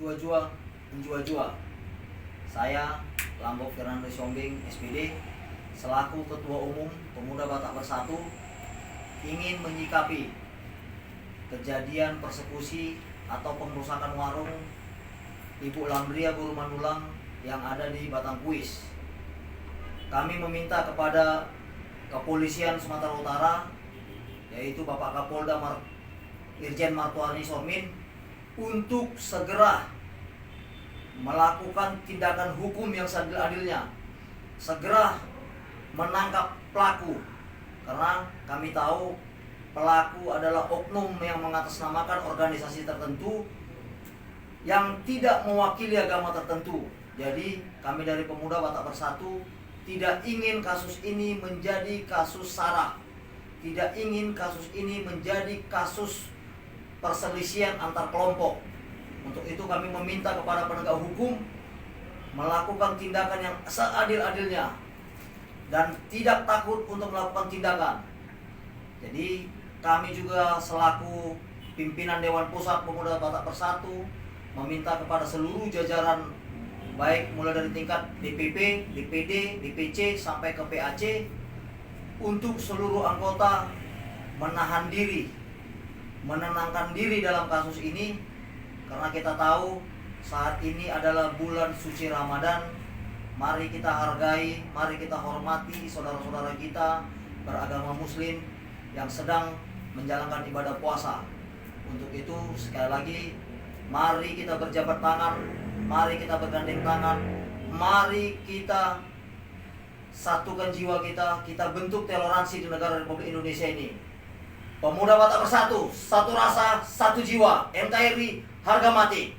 jua-jua menjua-jua. Saya Lambok Fernando Siombing SPD selaku Ketua Umum Pemuda Batak Bersatu ingin menyikapi kejadian persekusi atau pengrusakan warung Ibu Lamria Guru Manulang yang ada di Batangkuis. Kami meminta kepada Kepolisian Sumatera Utara, yaitu Bapak Kapolda Irjen Martuani Sormin, untuk segera melakukan tindakan hukum yang seadil-adilnya, segera menangkap pelaku, karena kami tahu pelaku adalah oknum yang mengatasnamakan organisasi tertentu yang tidak mewakili agama tertentu. Jadi kami dari Pemuda Batak Bersatu tidak ingin kasus ini menjadi kasus SARA, tidak ingin kasus ini menjadi kasus perselisihan antar kelompok. Untuk itu kami meminta kepada penegak hukum melakukan tindakan yang seadil-adilnya dan tidak takut untuk melakukan tindakan. Jadi kami juga selaku pimpinan Dewan Pusat Pemuda Batak Bersatu meminta kepada seluruh jajaran, baik mulai dari tingkat DPP, DPD, DPC sampai ke PAC, untuk seluruh anggota menahan diri, menenangkan diri dalam kasus ini, karena kita tahu saat ini adalah bulan suci Ramadan. Mari kita hargai, mari kita hormati saudara-saudara kita beragama Muslim yang sedang menjalankan ibadah puasa. Untuk itu sekali lagi, mari kita berjabat tangan, mari kita bergandeng tangan, mari kita satukan jiwa kita, kita bentuk toleransi di negara Republik Indonesia ini. Pemuda Batak Bersatu, satu rasa, satu jiwa. NKRI, harga mati.